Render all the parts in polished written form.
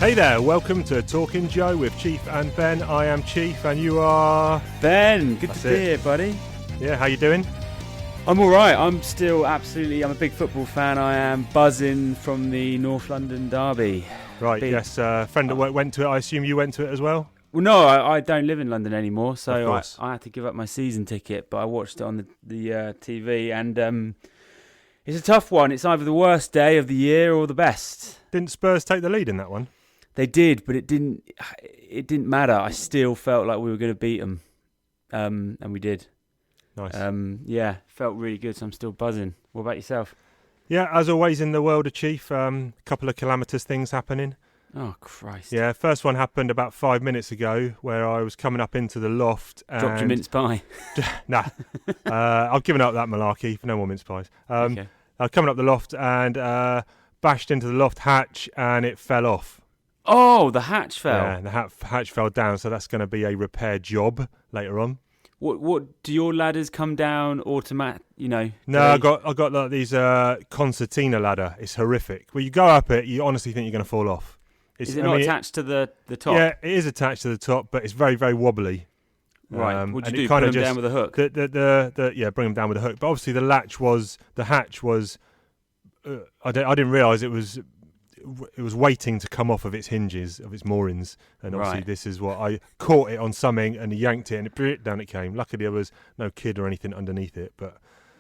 Hey there, welcome to Talking Joe with Chief and Ben. I am Chief and you are... Ben, good That's to be here, buddy. Yeah, how you doing? I'm alright, I'm a big football fan. I am buzzing from the North London derby. Right, yes, friend that went to it, I assume you went to it as well? Well, no, I don't live in London anymore, so I had to give up my season ticket, but I watched it on the TV, and it's a tough one. It's either the worst day of the year or the best. Didn't Spurs take the lead in that one? They did, but it didn't matter. I still felt like we were going to beat them, and we did. Nice. Yeah, felt really good, so I'm still buzzing. What about yourself? Yeah, as always in the world of Chief, a couple of calamitous things happening. Oh, Christ. Yeah, first one happened about 5 minutes ago where I was coming up into the loft and... Dropped your mince pie. Nah, I've given up that malarkey, no more mince pies. Okay. I was coming up the loft and bashed into the loft hatch and it fell off. Oh, the hatch fell. Yeah, the hatch fell down, so that's going to be a repair job later on. What do your ladders come down automatic? No, I got like these concertina ladder. It's horrific. Well, you go up it, you honestly think you're going to fall off. Is it not attached to the top? Yeah, it is attached to the top, but it's very, very wobbly. Right. What'd you do? Put them down with a hook? Bring them down with a hook. But obviously the hatch was. I didn't realise it was waiting to come off of its hinges, of its moorings, and obviously This is what I caught it on something and yanked it and down it came. Luckily there was no kid or anything underneath it, but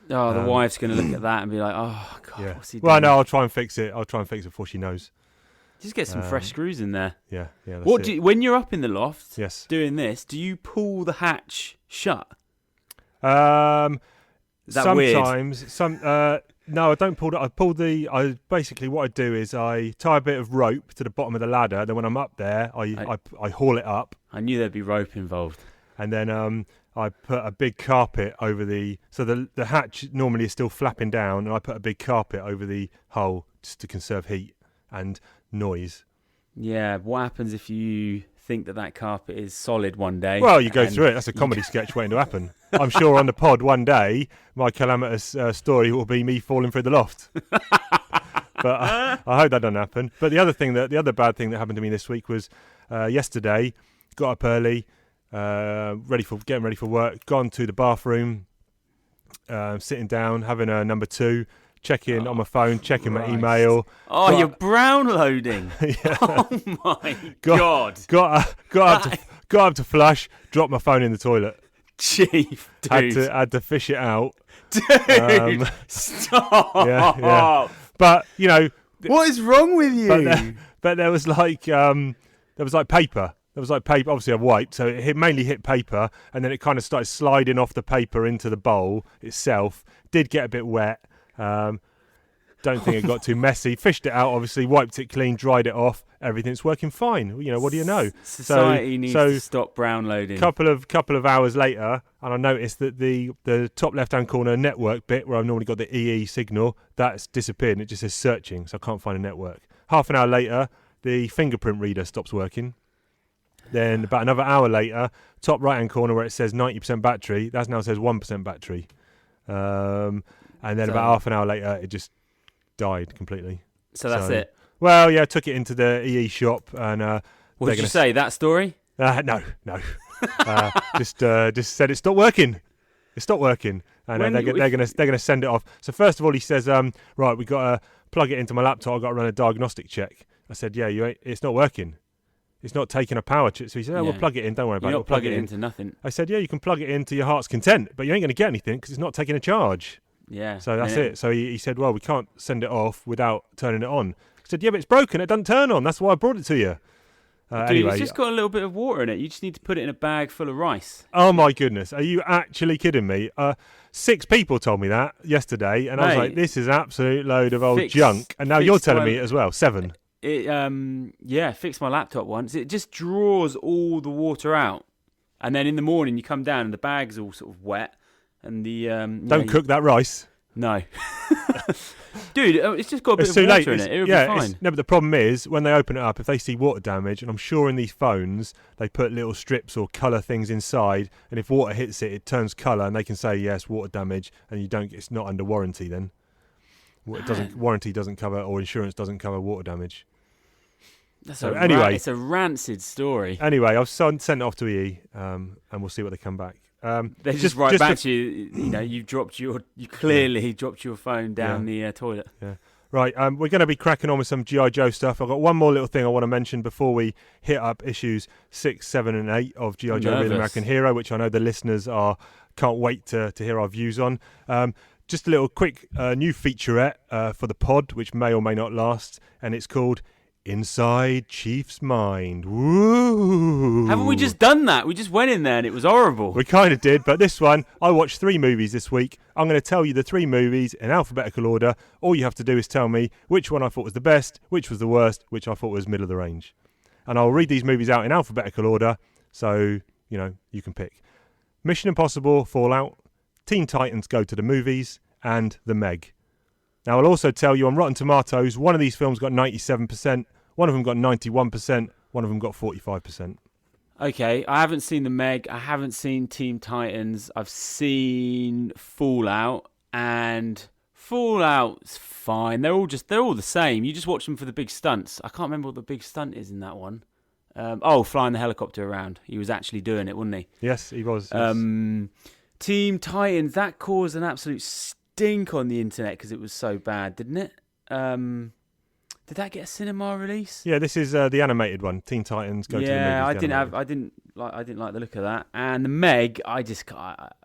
the wife's going to look at that and be like, "Oh God, yeah. What's he doing?" Well, no, I'll try and fix it. Before she knows. Just get some fresh screws in there. Yeah. That's it. When you're up in the loft, yes, doing this, do you pull the hatch shut? Is that sometimes weird? No, I don't pull it. I basically what I do is I tie a bit of rope to the bottom of the ladder. Then when I'm up there, I haul it up. I knew there'd be rope involved. And then I put a big carpet over so the hatch normally is still flapping down, and I put a big carpet over the hole just to conserve heat and noise. Yeah, what happens if you think that carpet is solid one day? Well, you go through it. That's a comedy sketch waiting to happen. I'm sure on the pod one day, my calamitous story will be me falling through the loft. But I hope that doesn't happen. But the other bad thing that happened to me this week was yesterday. Got up early, getting ready for work. Gone to the bathroom, sitting down, having a number two. Checking on my phone, checking my email. Oh, you're brown loading. Yeah. Oh my God. Got up to flush, dropped my phone in the toilet. Chief, dude. Had to fish it out. Dude, stop. Yeah. But, what is wrong with you? But there was like paper. There was like paper. Obviously, I wiped, so it mainly hit paper, and then it kind of started sliding off the paper into the bowl itself. Did get a bit wet. Don't think it got too messy. Fished it out, obviously, wiped it clean, dried it off. Everything's working fine. What do you know? Society needs to stop brown loading. Couple of hours later, and I noticed that the top left-hand corner network bit where I've normally got the EE signal, that's disappeared, and it just says searching, so I can't find a network. Half an hour later, the fingerprint reader stops working. Then about another hour later, top right-hand corner where it says 90% battery, that now says 1% battery. And then about half an hour later, it just died completely. So that's it? Well, yeah, I took it into the EE shop. And what did you say, that story? No. Just said it stopped working. It stopped working. And they're gonna send it off. So first of all, he says, right, we got to plug it into my laptop. I've got to run a diagnostic check. I said, yeah, it's not working. It's not taking a power chip. So he said, we'll plug it in. Don't worry about it. We'll plug it into nothing. I said, yeah, you can plug it into your heart's content, but you ain't going to get anything because it's not taking a charge. Yeah. So that's it. So he said, well, we can't send it off without turning it on. I said, yeah, but it's broken. It doesn't turn on. That's why I brought it to you. Dude, anyway, it's just got a little bit of water in it. You just need to put it in a bag full of rice. Oh, my goodness. Are you actually kidding me? 6 people told me that yesterday, and I was like, this is an absolute load of old junk. And now you're telling me it as well. 7. Fixed my laptop once. It just draws all the water out. And then in the morning you come down and the bag's all sort of wet. And the Don't cook that rice. No. Dude, it's just got a bit of water in it. It'll be fine. No, but the problem is, when they open it up, if they see water damage, and I'm sure in these phones, they put little strips or colour things inside, and if water hits it, it turns colour, and they can say, yes, water damage, and it's not under warranty then. Warranty doesn't cover, or insurance doesn't cover water damage. It's a rancid story. Anyway, I've sent it off to EE, and we'll see what they come back. They just write back to you. You know, you clearly dropped your phone down the toilet. Yeah. Right, we're going to be cracking on with some G.I. Joe stuff. I've got one more little thing I want to mention before we hit up issues 6, 7 and 8 of G.I. Joe Real American Hero, which I know the listeners can't wait to hear our views on. Just a little quick new featurette for the pod, which may or may not last, and it's called Inside Chief's Mind. Woo! Haven't we just done that? We just went in there and it was horrible. We kind of did, but this one, I watched 3 movies this week. I'm going to tell you the 3 movies in alphabetical order. All you have to do is tell me which one I thought was the best, which was the worst, which I thought was middle of the range. And I'll read these movies out in alphabetical order, so, you can pick. Mission Impossible, Fallout, Teen Titans Go to the Movies, and The Meg. Now, I'll also tell you on Rotten Tomatoes, one of these films got 97%, one of them got 91%, one of them got 45%. Okay, I haven't seen The Meg, I haven't seen Teen Titans, I've seen Fallout, and Fallout's fine. They're all the same. You just watch them for the big stunts. I can't remember what the big stunt is in that one. Flying the helicopter around. He was actually doing it, wasn't he? Yes, he was. Yes. Teen Titans, that caused an absolute stink on the internet because it was so bad, didn't it? Did that get a cinema release? Yeah, this is the animated one. Teen Titans Go to the Movies. Yeah, I didn't like the look of that. And The Meg, I don't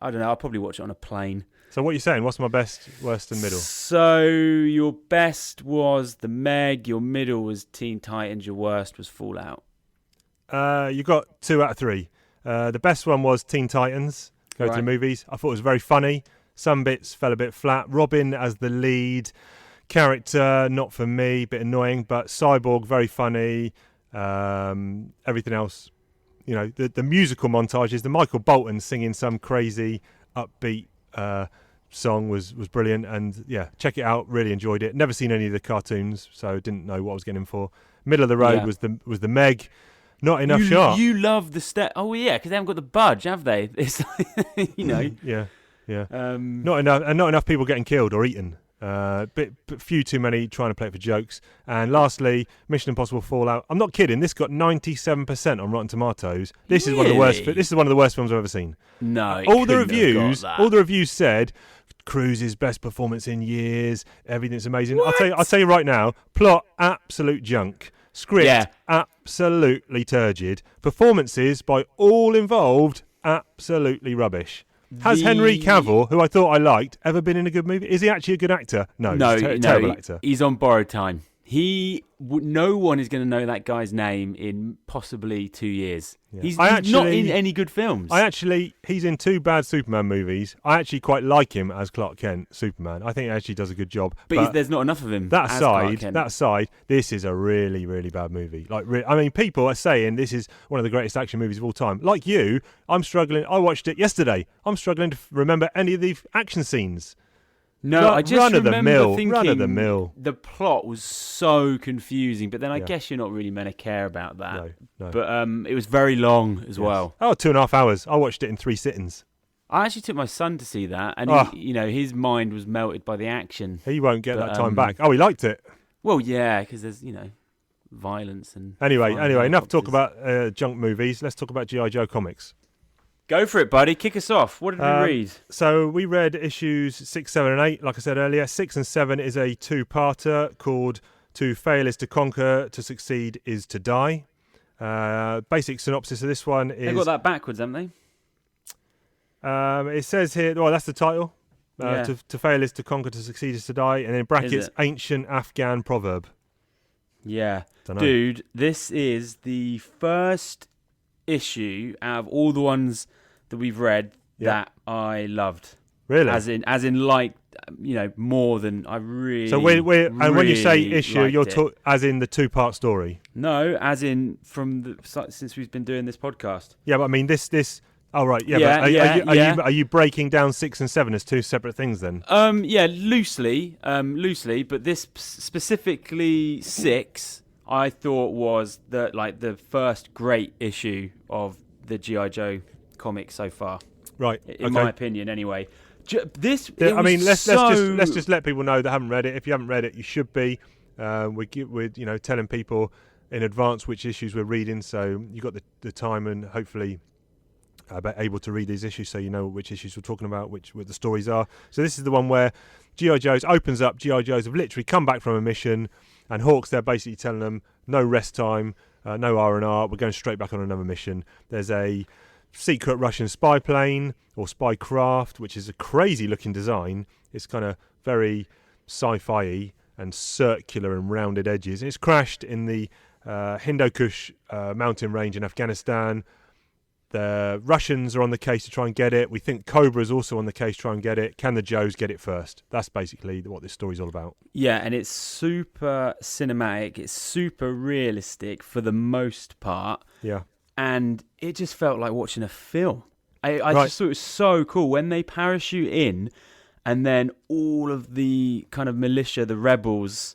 know. I'll probably watch it on a plane. So what are you saying? What's my best, worst, and middle? So your best was The Meg. Your middle was Teen Titans. Your worst was Fallout. You got 2 out of 3. The best one was Teen Titans Go to the Movies. I thought it was very funny. Some bits fell a bit flat. Robin as the lead character, not for me, bit annoying. But Cyborg, very funny. Everything else, the musical montages, the Michael Bolton singing some crazy upbeat song was brilliant. And yeah, check it out. Really enjoyed it. Never seen any of the cartoons, so didn't know what I was getting in for. Middle of the road was the Meg. Not enough sharp. You love the step. Oh yeah, because they haven't got the budge, have they? It's Yeah. Not enough people getting killed or eaten. Few too many trying to play it for jokes. And lastly, Mission Impossible Fallout. I'm not kidding. This got 97% on Rotten Tomatoes. This is one of the worst. This is one of the worst films I've ever seen. No, all the reviews said Cruise's best performance in years. Everything's amazing. What? I'll tell you right now. Plot absolute junk. Script absolutely turgid. Performances by all involved absolutely rubbish. Has Henry Cavill, who I thought I liked, ever been in a good movie? Is he actually a good actor? No, he's a terrible actor. He's on borrowed time. No one is going to know that guy's name in possibly 2 years. Yeah. He's not in any good films. He's in 2 bad Superman movies. I actually quite like him as Clark Kent, Superman. I think he actually does a good job. But there's not enough of him. That aside, this is a really, really bad movie. People are saying this is one of the greatest action movies of all time. Like you, I'm struggling. I watched it yesterday. I'm struggling to remember any of the action scenes. No, I just remember thinking run-of-the-mill. The plot was so confusing, but then I guess you're not really meant to care about that. No. But it was very long as well. Oh, 2.5 hours. I watched it in 3 sittings. I actually took my son to see that, and his mind was melted by the action. He won't get that time back. Oh, he liked it. Well, yeah, because there's violence and. Anyway, enough talk about junk movies. Let's talk about G.I. Joe comics. Go for it, buddy. Kick us off. What did we read? So we read issues 6, 7 and 8, like I said earlier. 6 and 7 is a 2-parter called To Fail is to Conquer, To Succeed is to Die. Basic synopsis of this one is... They've got that backwards, haven't they? It says here... Well, that's the title. To fail is to conquer, to succeed is to die. And in brackets, ancient Afghan proverb. Yeah. Dude, this is the first issue out of all the ones that we've read that I loved. Really? As in more than I really. So when you say issue, you're as in the 2-part story. No, as in since we've been doing this podcast. Yeah, but I mean this. Oh right, yeah. Are you breaking down 6 and 7 as 2 separate things then? Loosely. But this specifically 6. I thought was the first great issue of the G.I. Joe comic so far. Right. In my opinion, anyway. Let's just let people know that haven't read it. If you haven't read it, you should be. We're telling people in advance which issues we're reading, so you got the time and hopefully able to read these issues, so you know which issues we're talking about, what the stories are. So this is the one where G.I. Joe's opens up. G.I. Joe's have literally come back from a mission, and Hawk's there basically telling them no rest time, no R&R, we're going straight back on another mission. There's a secret Russian spy plane or spy craft, which is a crazy looking design. It's kind of very sci-fi and circular and rounded edges. And it's crashed in the Hindu Kush mountain range in Afghanistan. The Russians are on the case to try and get it. We think Cobra is also on the case to try and get it. Can the Joes get it first? That's basically what this story's all about. Yeah, and it's super cinematic. It's super realistic for the most part. Yeah. And it just felt like watching a film. I just thought it was so cool when they parachute in, and then all of the kind of militia, the rebels,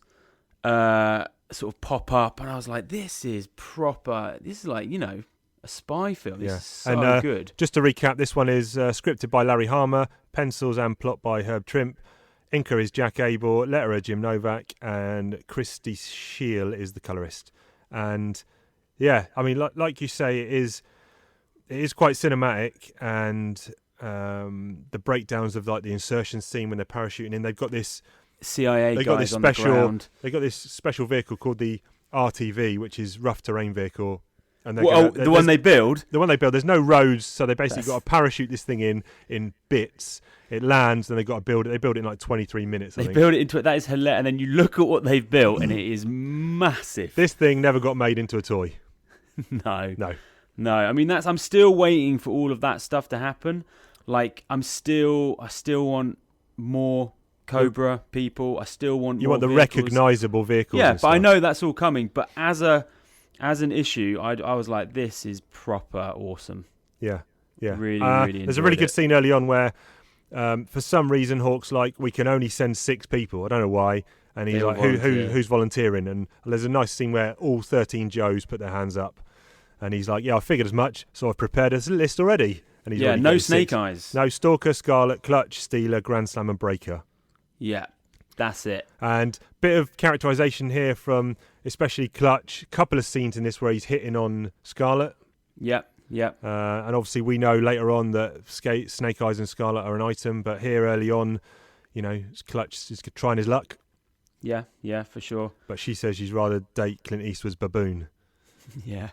sort of pop up, and I was like, "This is proper. This is like, a spy film. This is so good." Just to recap, this one is scripted by Larry Harmer, pencils and plot by Herb Trimp. Inker is Jack Abel, letterer Jim Novak, and Christy Scheel is the colorist. And yeah, I mean, like you say, it is quite cinematic, and the breakdowns of like the insertion scene when they're parachuting in. They've got this CIA guys on the ground. They got this special vehicle called the RTV, which is rough terrain vehicle. And the one they build? The one they build. There's no roads, so they basically got to parachute this thing in bits. It lands, and they've got to build it. They build it in like 23 minutes, I think. Build it into it. That is hilarious. And then you look at what they've built, and it is massive. This thing never got made into a toy. No. No. I mean, I'm still waiting for all of that stuff to happen. Like, I still want more Cobra people. I still want You more want the vehicles. recognisable vehicles. Yeah, and but stuff. I know that's all coming. But as an issue, I was like, this is proper awesome. Yeah. Really there's a really good scene early on where, for some reason, Hawk's like, we can only send 6 people. I don't know why. And he's like, who's volunteering? And there's a nice scene where all 13 Joes put their hands up. And he's like, yeah, I figured as much, so I've prepared a list already. And he's no Snake Eyes. No, Stalker, Scarlet, Clutch, Stealer, Grand Slam and Breaker. Yeah, that's it. And bit of characterisation here from especially Clutch. Couple of scenes in this where he's hitting on Scarlet. Yep. And obviously we know later on that Snake Eyes and Scarlet are an item, but here early on, Clutch is trying his luck. Yeah, for sure. But she says she'd rather date Clint Eastwood's baboon. Yeah.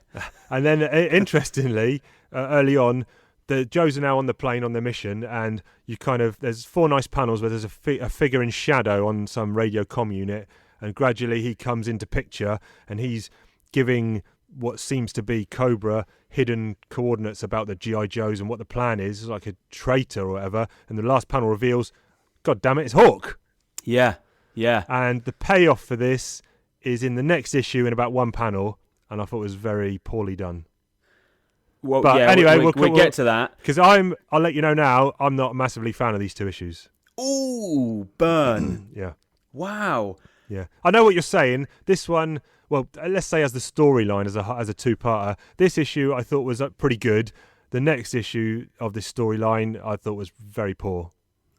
And then, interestingly, early on, the Joes are now on the plane on their mission, and there's 4 nice panels where there's a figure in shadow on some radio comm unit, and gradually he comes into picture, and he's giving what seems to be Cobra hidden coordinates about the G.I. Joes and what the plan is, like a traitor or whatever, and the last panel reveals, God damn it, it's Hawk! Yeah. And the payoff for this is in the next issue in about 1 panel, and I thought it was very poorly done. Well, but yeah, anyway, we'll get to that. Because I'll let you know now, I'm not a massively fan of these 2 issues. Ooh, burn. Yeah. Wow. Yeah. I know what you're saying. This one, well, let's say as the storyline, as a 2-parter, this issue I thought was pretty good. The next issue of this storyline I thought was very poor.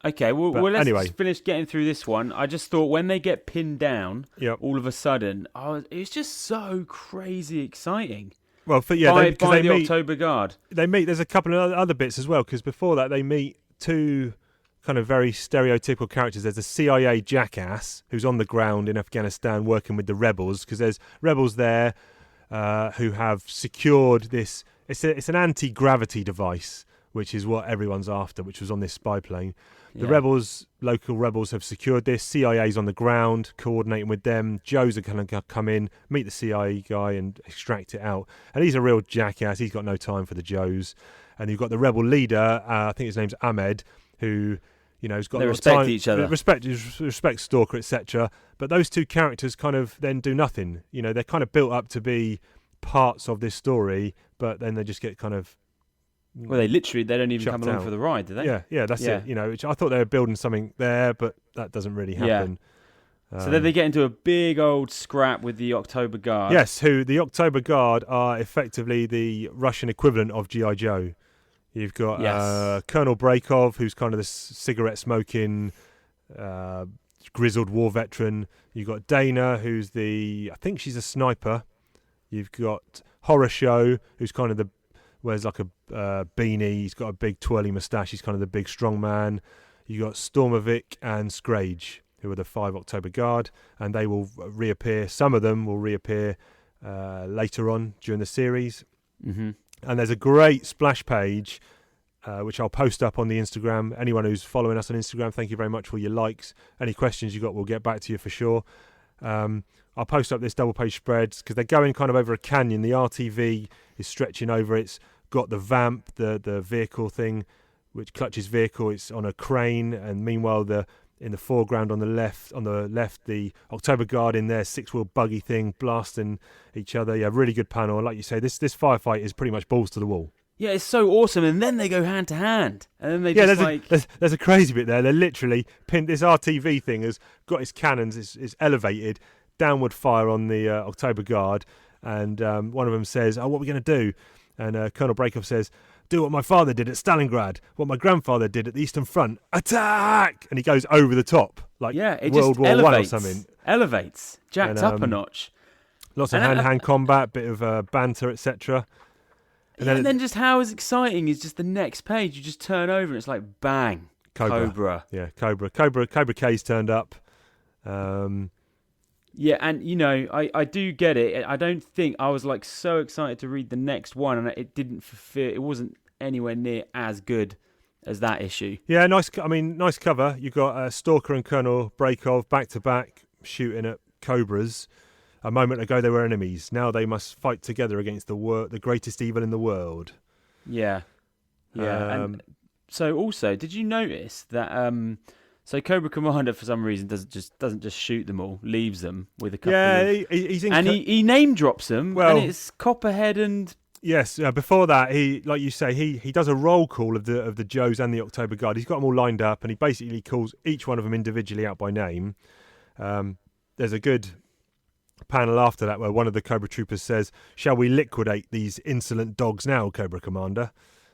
Okay, well let's just finish getting through this one. I just thought when they get pinned down, all of a sudden, it was just so crazy exciting. Well, by the October Guard. They meet, there's a couple of other bits as well, because before that they meet 2 kind of very stereotypical characters. There's a CIA jackass who's on the ground in Afghanistan working with the rebels, because there's rebels there who have secured this, it's an anti-gravity device, which is what everyone's after, which was on this spy plane. The local rebels have secured this. CIA's on the ground, coordinating with them. Joe's are going to come in, meet the CIA guy and extract it out. And he's a real jackass. He's got no time for the Joes. And you've got the rebel leader, I think his name's Ahmed, who, has got they a lot respect of time. Each other. Respect Stalker, etc. But those 2 characters kind of then do nothing. They're kind of built up to be parts of this story, but then they just get kind of... Well, they don't even come along for the ride, do they? Yeah, that's it. Which I thought they were building something there, but that doesn't really happen. Yeah. So then they get into a big old scrap with the October Guard. Yes, the October Guard are effectively the Russian equivalent of G.I. Joe. You've got Colonel Brakov, who's kind of the cigarette-smoking, grizzled war veteran. You've got Dana, who's I think she's a sniper. You've got Horror Show, who's kind of wears like a beanie. He's got a big twirly moustache. He's kind of the big strong man. You got Stormovic and Scrage, who are the 5 October Guard, and they will reappear. Some of them will reappear later on during the series. Mm-hmm. And there's a great splash page, which I'll post up on the Instagram. Anyone who's following us on Instagram, thank you very much for your likes. Any questions you got, we'll get back to you for sure. I'll post up this double page spreads because they're going kind of over a canyon. The RTV is stretching over. It's got the vamp, the vehicle thing, which clutches vehicle. It's on a crane, and meanwhile in the foreground on the left, the October Guard in their 6-wheel buggy thing blasting each other. Yeah, really good panel. Like you say, this firefight is pretty much balls to the wall. Yeah, it's so awesome, and then they go hand to hand, and then they there's a crazy bit there. They're literally pinned. This RTV thing has got its cannons. It's elevated, downward fire on the October Guard, and one of them says, "Oh, what are we going to do?" And Colonel Breakoff says, "Do what my father did at Stalingrad, what my grandfather did at the Eastern Front. Attack!" And he goes over the top, like it World just War elevates, I or something. Jacked up a notch. Lots of hand-to-hand combat, bit of banter, etc. And then just how is exciting is just the next page. You just turn over and it's like bang, Cobra. Yeah, Cobra K's turned up. Yeah, and I do get it. I don't think I was like so excited to read the next one, and it didn't fulfill. It wasn't anywhere near as good as that issue. Yeah, nice. I mean, nice cover. You've got Stalker and Colonel Breakov back to back shooting at Cobras. A moment ago they were enemies. Now they must fight together against the greatest evil in the world. Yeah. And so also, did you notice that? So Cobra Commander for some reason doesn't just shoot them all, leaves them with a couple. Yeah, he's in. And he name drops them. Well, and it's Copperhead and. Yes, before that, he, like you say, he does a roll call of the Joes and the October Guard. He's got them all lined up, and he basically calls each one of them individually out by name. There's a good panel after that where one of the Cobra Troopers says, "Shall we liquidate these insolent dogs now, Cobra Commander?"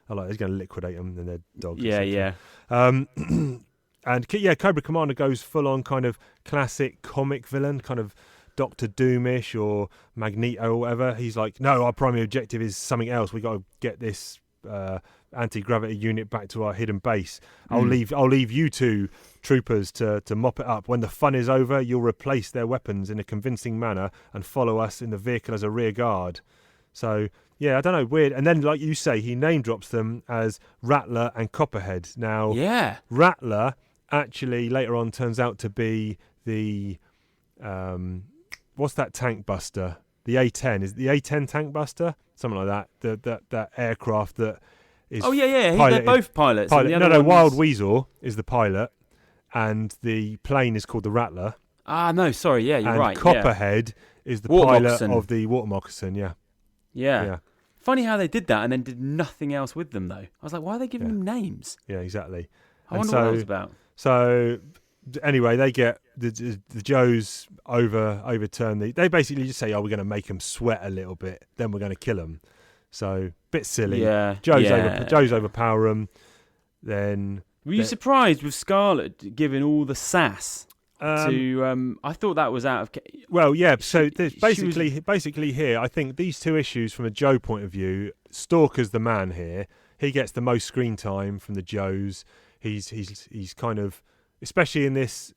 I like he's going to liquidate them and their dogs. Yeah. And Cobra Commander goes full on kind of classic comic villain, kind of Doctor Doomish or Magneto or whatever. He's like, "No, our primary objective is something else. We got to get this anti-gravity unit back to our hidden base. I'll leave you two troopers to mop it up. When the fun is over, you'll replace their weapons in a convincing manner and follow us in the vehicle as a rear guard." So yeah, I don't know, weird. And then, like you say, he name drops them as Rattler and Copperhead. Now, Rattler actually later on turns out to be the what's that tank buster? The A-10. Is it the A-10 tank buster? Something like that. That aircraft that is. Oh yeah. They're both pilots. Wild Weasel is the pilot, and the plane is called the Rattler. Ah, no, sorry. Yeah, you're right. Copperhead is the Water pilot moccasin. of the water moccasin. Yeah. Funny how they did that and then did nothing else with them, though. I was like, why are they giving them names? Yeah, exactly. I wonder what that was about. So anyway, they get the Joes overturn they basically just say, "Oh, we're going to make them sweat a little bit, then we're going to kill them." So bit silly. Yeah. Joes overpower them. Then were you surprised with Scarlet giving all the sass? I thought that was out of. Well, yeah. So basically here, I think these two issues from a Joe point of view, Stalker's the man here. He gets the most screen time from the Joes. He's kind of, especially in this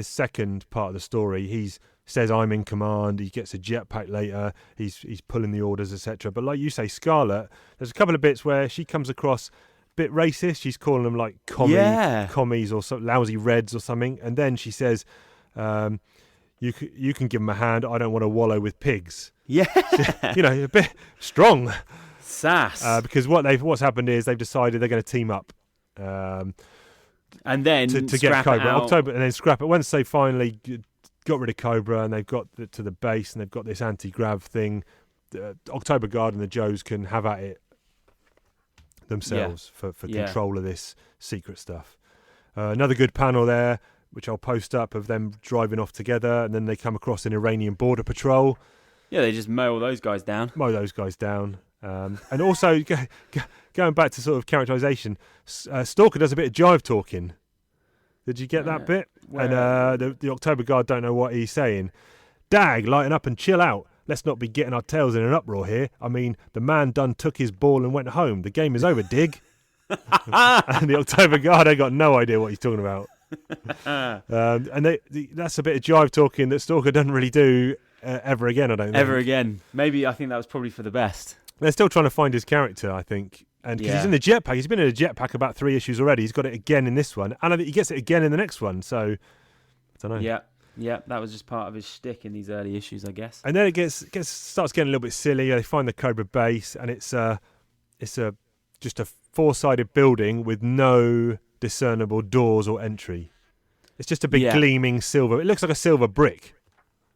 second part of the story, he says, "I'm in command." He gets a jetpack later. He's pulling the orders, etc. But like you say, Scarlet, there's a couple of bits where she comes across bit racist. She's calling them like commies or lousy reds or something, and then she says, "You can give them a hand. I don't want to wallow with pigs." Yeah, a bit strong sass. Because what's happened is they've decided they're going to team up, and then to get Cobra and then scrap it. Once they finally got rid of Cobra and they've got to the base and they've got this anti-grav thing, the October Guard and the Joes can have at it themselves for control of this secret stuff. Another good panel there, which I'll post up, of them driving off together, and then they come across an Iranian border patrol. Yeah, they just mow those guys down. And also, going back to sort of characterization, Stalker does a bit of jive talking. Did you get that bit? And the October Guard don't know what he's saying. "Dag, lighten up and chill out. let's not be getting our tails in an uproar here. I mean, the man done took his ball and went home. The game is over, dig. And the October Guard, I got no idea what he's talking about. And that's a bit of jive talking that Stalker doesn't really do ever again, I don't think. Ever again. Maybe I think that was probably for the best. They're still trying to find his character, I think. And because he's in the jetpack. He's been in a jetpack about 3 issues already. He's got it again in this one. And I think he gets it again in the next one. So, I don't know. Yeah, that was just part of his shtick in these early issues, I guess. And then it starts getting a little bit silly. They find the Cobra base, and it's just a four-sided building with no discernible doors or entry. It's just a big gleaming silver. It looks like a silver brick.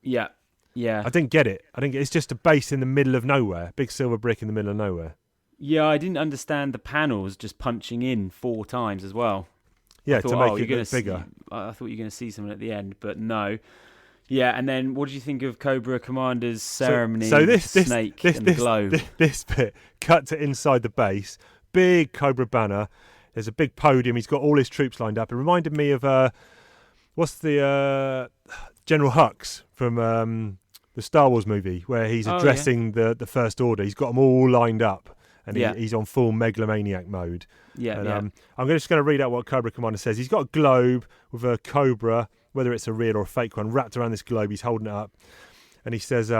Yeah. I didn't get it. It's just a base in the middle of nowhere. Big silver brick in the middle of nowhere. Yeah, I didn't understand the panels just punching in 4 times as well. Yeah, to make it look bigger. I thought you were going to see something at the end, but no. Yeah, and then what did you think of Cobra Commander's ceremony with the snake and the globe? This bit, cut to inside the base, big Cobra banner. There's a big podium. He's got all his troops lined up. It reminded me of, General Hux from the Star Wars movie, where he's addressing the First Order. He's got them all lined up. And he's on full megalomaniac mode. I'm just going to read out what Cobra Commander says. He's got a globe with a cobra, whether it's a real or a fake one, wrapped around this globe. He's holding it up. And he says,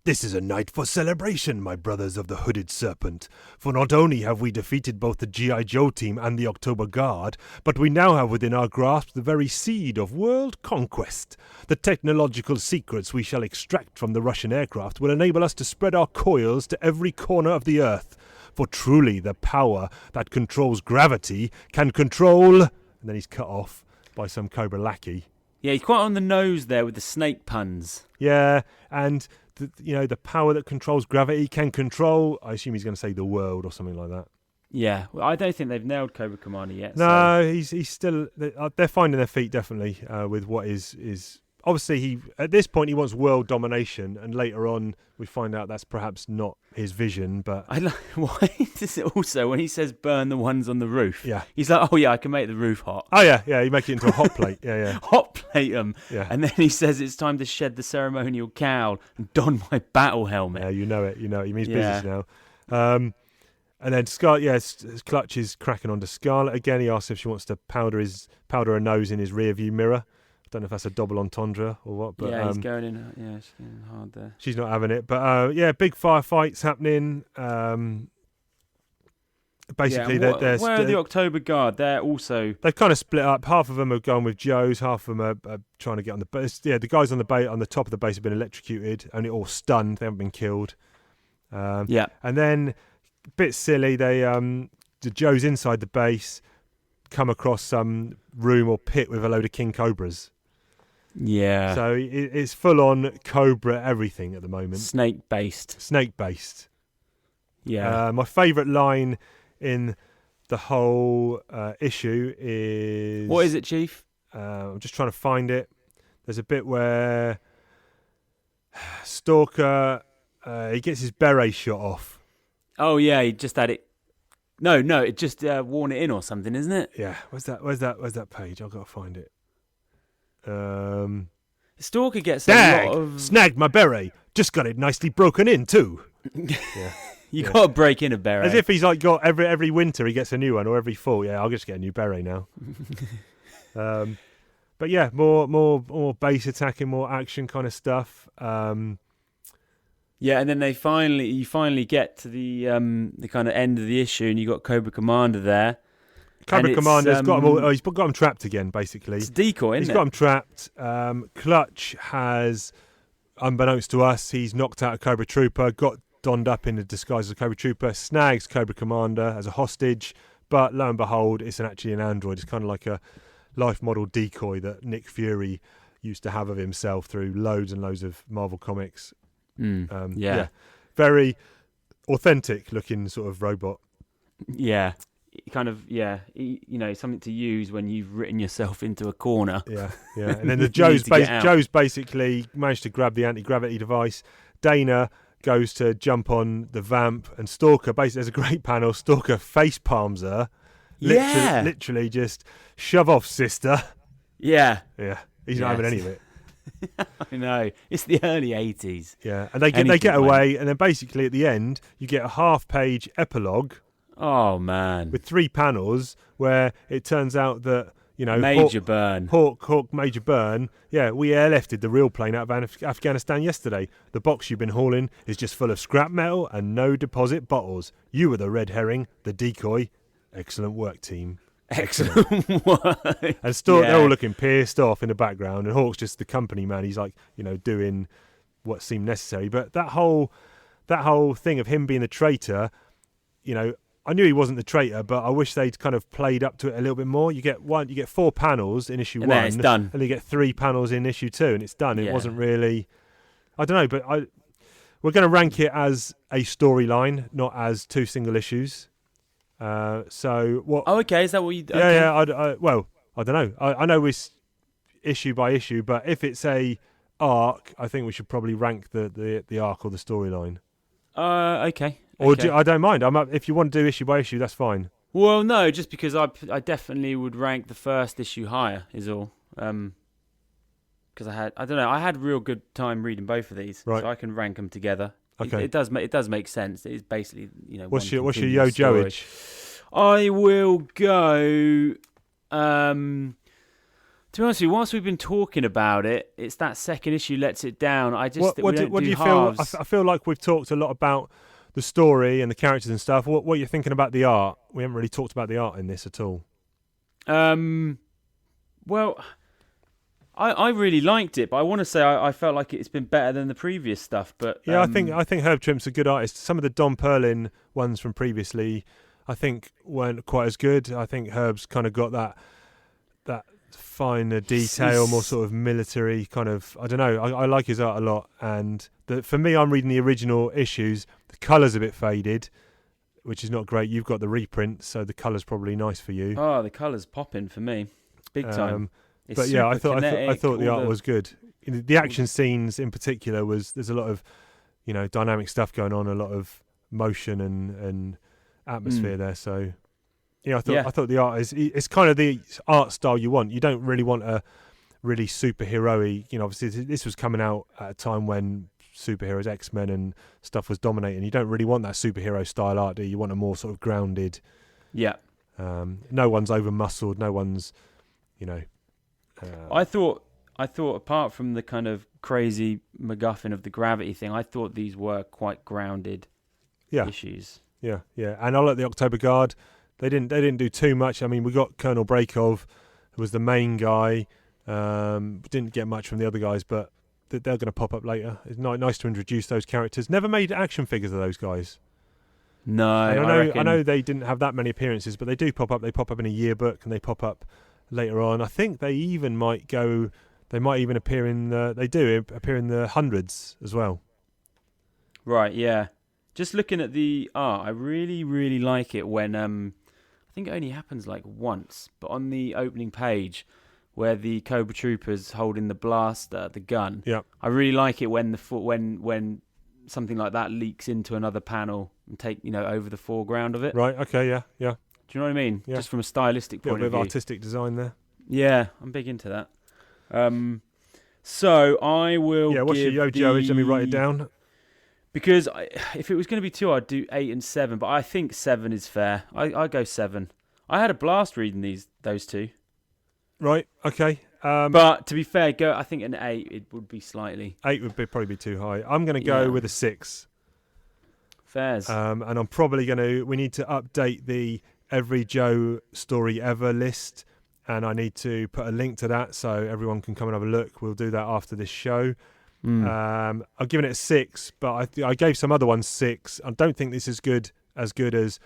"This is a night for celebration, my brothers of the Hooded Serpent. For not only have we defeated both the G.I. Joe team and the October Guard, but we now have within our grasp the very seed of world conquest. The technological secrets we shall extract from the Russian aircraft will enable us to spread our coils to every corner of the earth. For truly the power that controls gravity can control..." And then he's cut off by some Cobra lackey. Yeah, he's quite on the nose there with the snake puns. Yeah, and... the power that controls gravity can control, I assume he's going to say the world or something like that. Yeah, well, I don't think they've nailed Cobra Commander yet. No, he's still, they're finding their feet definitely with what is obviously at this point he wants world domination, and later on we find out that's perhaps not his vision. But why does it also, when he says burn the ones on the roof, he's like, oh yeah, I can make the roof hot. Oh yeah, you make it into a hot plate. Yeah. Hot plate them. Yeah. And then he says it's time to shed the ceremonial cowl and don my battle helmet. Yeah, you know it. He means business now. And then Clutch is cracking onto Scarlet again. He asks if she wants to powder her nose in his rear view mirror. I don't know if that's a double entendre or what, but he's going in. Yeah, she's going hard there. She's not having it, but big firefights happening. Basically, where are the October Guard? They've kind of split up. Half of them are going with Joe's. Half of them are trying to get on the base. Yeah, the guys on the top of the base have been electrocuted, only all stunned. They haven't been killed. And then a bit silly. The Joe's inside the base come across some room or pit with a load of king cobras. Yeah. So it's full on Cobra everything at the moment. Snake based. Yeah. My favourite line in the whole issue is... What is it, Chief? I'm just trying to find it. There's a bit where Stalker he gets his beret shot off. Oh yeah, he just had it. No, it just worn it in or something, isn't it? Yeah. Where's that page? I've got to find it. Stalker gets a lot of... Snagged my beret. Just got it nicely broken in too. Yeah. You got to break in a beret. As if he's like got every winter he gets a new one, or every fall. Yeah, I'll just get a new beret now. But yeah, more base attacking, more action kind of stuff. Yeah, and then you finally get to the kind of end of the issue, and you got Cobra Commander there. Cobra Commander's got them all. He's got them trapped again, basically. It's a decoy, isn't He's got them trapped. Clutch has, unbeknownst to us, he's knocked out a Cobra Trooper, got donned up in the disguise as a Cobra Trooper, snags Cobra Commander as a hostage, but lo and behold, it's actually an android. It's kind of like a life model decoy that Nick Fury used to have of himself through loads and loads of Marvel comics. Very authentic looking sort of robot. Yeah. Kind of, something to use when you've written yourself into a corner. Yeah. And then Joe's basically managed to grab the anti-gravity device. Dana goes to jump on the vamp, and Stalker, basically, there's a great panel. Stalker face palms her. Literally just shove off, sister. Yeah. Yeah. He's not having any of it. I know. It's the early 80s. Yeah, and they Anything get went. away, and then basically at the end you get a half-page epilogue Oh, man. with 3 panels where it turns out that Major burn. Hawk, Major Burn. Yeah, we airlifted the real plane out of Afghanistan yesterday. The box you've been hauling is just full of scrap metal and no deposit bottles. You were the red herring, the decoy. Excellent work, team. Excellent work. And they're all looking pissed off in the background, and Hawk's just the company man. He's like, doing what seemed necessary. But that whole thing of him being the traitor, I knew he wasn't the traitor, but I wish they'd kind of played up to it a little bit more. You get 4 panels in issue 1, then it's done. and you get 3 panels in issue 2, and it's done. It wasn't really, I don't know, but we're going to rank it as a storyline, not as 2 single issues. So what? Oh, okay. Is that what you? Okay. Yeah. Well, I don't know. I know it's issue by issue, but if it's a arc, I think we should probably rank the arc or the storyline. Okay. Or I don't mind. If you want to do issue by issue, that's fine. Well, no, just because I definitely would rank the first issue higher is all. Because I had a real good time reading both of these, right. So I can rank them together. Okay. It does make sense. It's basically What's your yo-joage? I will go. To be honest with you, whilst we've been talking about it, it's that second issue lets it down. I just what do you feel? I feel like we've talked a lot about the story and the characters and stuff. What are you thinking about the art? We haven't really talked about the art in this at all. Well, I really liked it, but I want to say I felt like it's been better than the previous stuff. But yeah, I think Herb Trimp's a good artist. Some of the Don Perlin ones from previously, I think, weren't quite as good. I think Herb's kind of got that finer detail, more sort of military kind of. I don't know. I like his art a lot, and for me, I'm reading the original issues. The colour's a bit faded, which is not great. You've got the reprint, so the colour's probably nice for you. Oh, the colour's popping for me, big time. But yeah, I thought the art was good. The action scenes in particular there's a lot of dynamic stuff going on, a lot of motion and atmosphere there. So I thought the art it's kind of the art style you want. You don't really want a really superhero-y. Obviously this was coming out at a time when superheroes, X-Men and stuff was dominating. You don't really want that superhero style art, do you? You want a more sort of grounded. Yeah. No one's over muscled. No one's I thought apart from the kind of crazy MacGuffin of the gravity thing, I thought these were quite grounded issues. Yeah. And I like the October Guard. They didn't do too much. I mean, we got Colonel Breakov, who was the main guy. Didn't get much from the other guys, but they're going to pop up later. It's nice to introduce those characters. Never made action figures of those guys. No, I know they didn't have that many appearances, but they do pop up. They pop up in a yearbook, and they pop up later on. I think they even might go. They might even appear in the. They do appear in the hundreds as well. Right. Yeah. Just looking at the art, I really, really like it when I think it only happens like once, but on the opening page where the Cobra Trooper's holding the blaster, the gun. Yeah. I really like it when when something like that leaks into another panel and take over the foreground of it. Right. Okay. Yeah. Do you know what I mean? Yeah. Just from a stylistic point of view. A bit of artistic design there. Yeah, I'm big into that. So I will. Yeah. What's your yo-joage? Let me write it down. Because if it was going to be 2, I'd do 8 and 7. But I think 7 is fair. I go 7. I had a blast reading those 2. Right. Okay. But to be fair, I think an 8 it would be slightly. 8 would probably be too high. I'm going to go with a 6. Fairs. And I'm probably going to. We need to update the Every Joe Story Ever list, and I need to put a link to that so everyone can come and have a look. We'll do that after this show. I've given it a 6, but I gave some other ones 6. I don't think this is as good as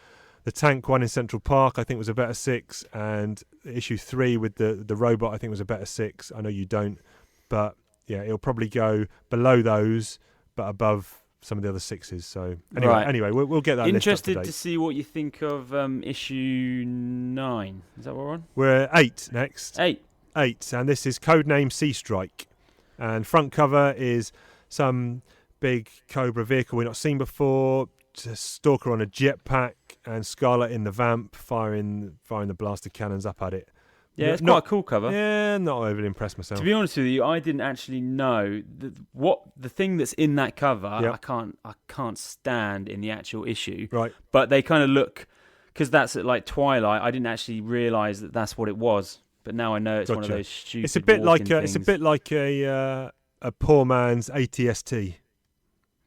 the tank one in Central Park. I think was a better 6, and issue 3 with the robot I think was a better 6. I know you don't, but yeah, it'll probably go below those, but above some of the other 6s. So anyway, we'll get that. Interested list up to date. To see what you think of issue 9. Is that what we're on? We're 8 next. 8, and this is Codename Sea Strike. And front cover is some big Cobra vehicle we've not seen before. Stalker on a jetpack and Scarlet in the vamp firing the blaster cannons up at it. Yeah, it's quite a cool cover. Yeah, not overly impressed myself. To be honest with you, I didn't actually know what the thing that's in that cover. Yep. I can't stand in the actual issue. Right. But they kind of look, because that's at like Twilight. I didn't actually realise that that's what it was. But now I know it's one of those stupid. It's a bit like things. it's a bit like a poor man's ATST.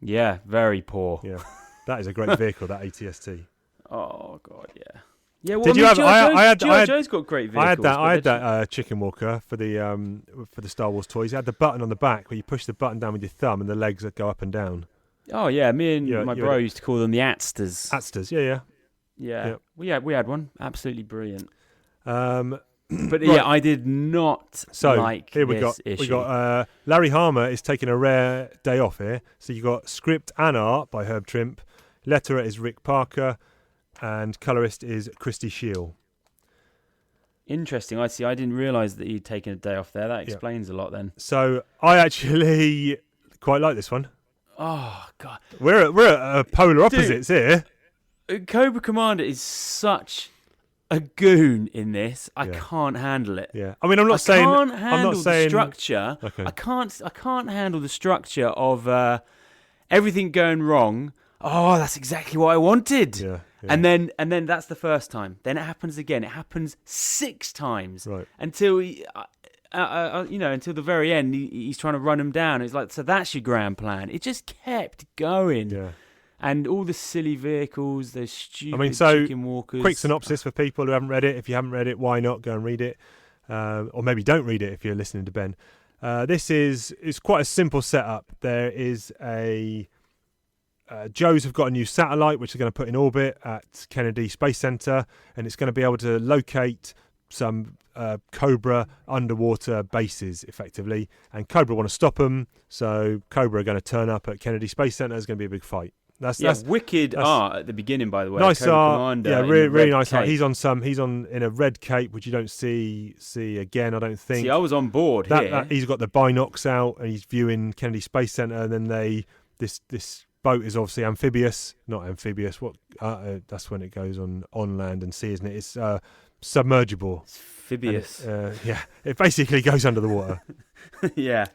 Yeah, very poor. Yeah, that is a great vehicle. That ATST. Oh God, yeah. Yeah, well, Did you have? G.I. Joe's got great vehicles. I had that chicken walker for the Star Wars toys. It had the button on the back where you push the button down with your thumb and the legs that go up and down. Oh yeah, me and my bro used to call them the Atsters. Atsters, yeah. Yeah, we had one. Absolutely brilliant. But right. Yeah, I did not like here this issue. We got Larry Harmer is taking a rare day off here. So you got script and art by Herb Trimp. Letterer is Rick Parker. And colorist is Christy Shield. Interesting. I see. I didn't realise that he'd taken a day off there. That explains a lot then. So I actually quite like this one. Oh God, we're at polar opposites here. Cobra Commander is such a goon in this. I can't handle it. Yeah. I mean, I'm not saying the structure. Okay. I can't handle the structure of everything going wrong. Oh, that's exactly what I wanted. Yeah. And then that's the first time. Then it happens again. It happens 6 times. Right. Until until the very end, he's trying to run him down. It's like, so that's your grand plan. It just kept going. Yeah. And all the silly vehicles, those stupid chicken walkers. Quick synopsis for people who haven't read it. If you haven't read it, why not go and read it? Or maybe don't read it if you're listening to Ben. This is quite a simple setup. There is Joes have got a new satellite which they're going to put in orbit at Kennedy Space Center, and it's going to be able to locate some Cobra underwater bases effectively, and Cobra want to stop them, so Cobra are going to turn up at Kennedy Space Center. There's going to be a big fight. That's wicked art at the beginning, by the way. Nice Cobra art, Commander yeah, really nice cape. art. He's on in a red cape, which you don't see again, I don't think. See, I was on board here. He's got the binocs out and he's viewing Kennedy Space Center, and then this boat is obviously amphibious, not amphibious. That's when it goes on land and sea, isn't it? It's submergible. It's amphibious. It basically goes under the water. Yeah.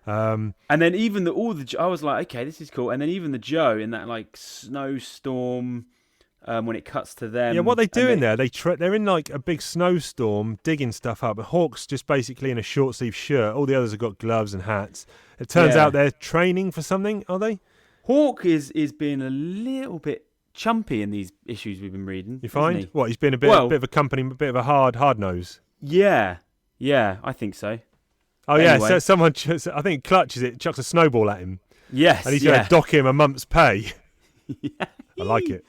And then even I was like, okay, this is cool. And then even the Joe in that like snowstorm, when it cuts to them. Yeah, what they do in there? They're in like a big snowstorm, digging stuff up. But Hawk's just basically in a short sleeve shirt. All the others have got gloves and hats. It turns out they're training for something. Are they? Hawk is being a little bit chumpy in these issues we've been reading. You find what he's been a bit of a company, a bit of a hard nose. Yeah, I think so. Oh anyway. Yeah, so someone, I think clutches it, chucks a snowball at him. Yes, and he's going to dock him a month's pay. Yeah. I like it.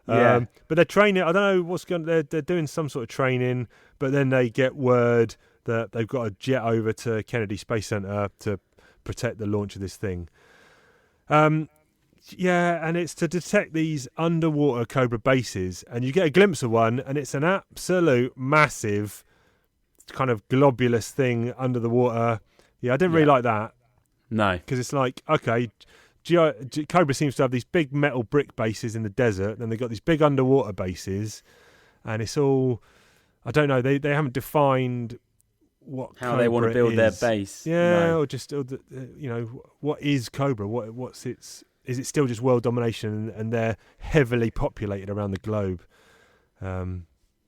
Yeah. But they're training. I don't know what's going. They're doing some sort of training, but then they get word that they've got to jet over to Kennedy Space Center to protect the launch of this thing. And it's to detect these underwater Cobra bases, and you get a glimpse of one, and it's an absolute massive kind of globulous thing under the water. Yeah, I didn't really like that. No. Because it's like, okay, Cobra seems to have these big metal brick bases in the desert, then they've got these big underwater bases, and it's all, I don't know, they haven't defined how Cobra they want to build their base. Yeah, no. Or just, what is Cobra? Is it still just world domination, and they're heavily populated around the globe?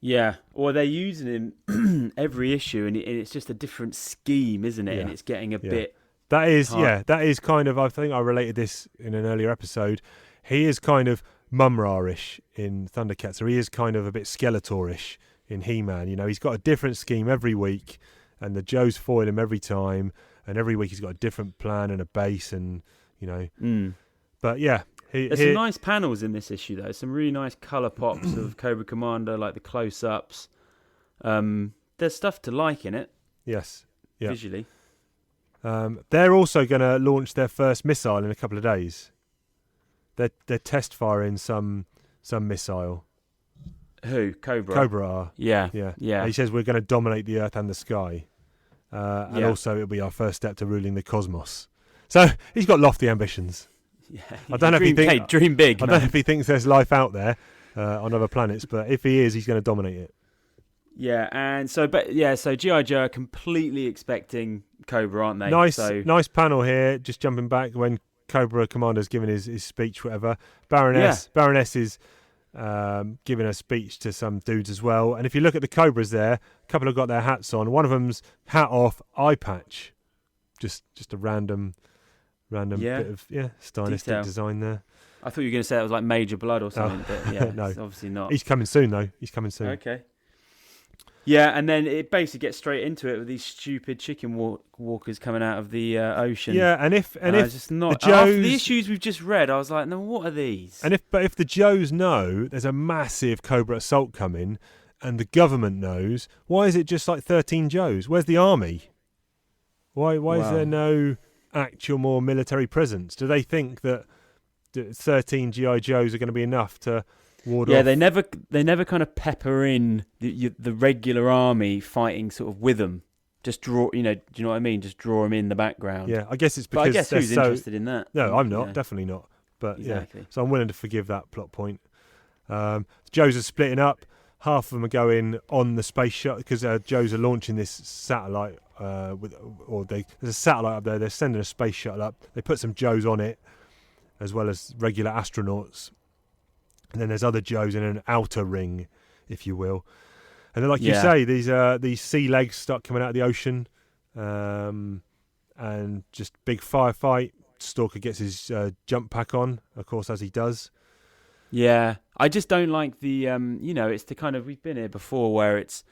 Yeah, or they're using him every issue, and it's just a different scheme, isn't it? Yeah. And it's getting a bit. That is kind of. I think I related this in an earlier episode. He is kind of Mumra-ish in Thundercats, or he is kind of a bit Skeletor-ish in He-Man. He's got a different scheme every week, and the Joes foil him every time, and every week he's got a different plan and a base, and But yeah. There's some nice panels in this issue, though. Some really nice colour pops of Cobra Commander, like the close-ups. There's stuff to like in it. Yes. Yeah. Visually. They're also going to launch their first missile in a couple of days. They're test firing some missile. Who? Cobra? Cobra are. Yeah. He says we're going to dominate the Earth and the sky. And also it'll be our first step to ruling the cosmos. So he's got lofty ambitions. Yeah, I don't know if he thinks dream big. I don't know if he thinks there's life out there on other planets, but if he is, he's going to dominate it. Yeah, and so G.I. Joe are completely expecting Cobra, aren't they? Nice panel here. Just jumping back when Cobra Commander's giving his speech, whatever. Baroness is giving a speech to some dudes as well. And if you look at the Cobras there, a couple have got their hats on. One of them's hat off, eye patch. Just a random bit of stylistic detail. design there. I thought you were going to say it was like Major Blood or something, but yeah, no. It's obviously not. He's coming soon, though. Okay. Yeah, and then it basically gets straight into it with these stupid chicken walkers coming out of the ocean. Yeah, and if just not, the Joes, after the issues we've just read, I was like, no, what are these? And if the Joes know there's a massive Cobra assault coming, and the government knows, why is it just like 13 Joes? Where's the army? Why is there no actual more military presence? Do they think that 13 GI Joes are going to be enough to ward off? Yeah, they never kind of pepper in the regular army fighting sort of with them. Just draw, do you know what I mean? Just draw them in the background. Yeah, I guess it's because but I guess who's interested in that? No, I'm not. Definitely not. But exactly. Yeah, so I'm willing to forgive that plot point. Joes are splitting up. Half of them are going on the space shuttle because Joes are launching this satellite. There's a satellite up there. They're sending a space shuttle up. They put some Joes on it, as well as regular astronauts. And then there's other Joes in an outer ring, if you will. And then, like you say, these sea legs start coming out of the ocean, and just big firefight. Stalker gets his jump pack on, of course, as he does. Yeah, I just don't like the, it's the kind of, we've been here before where it's,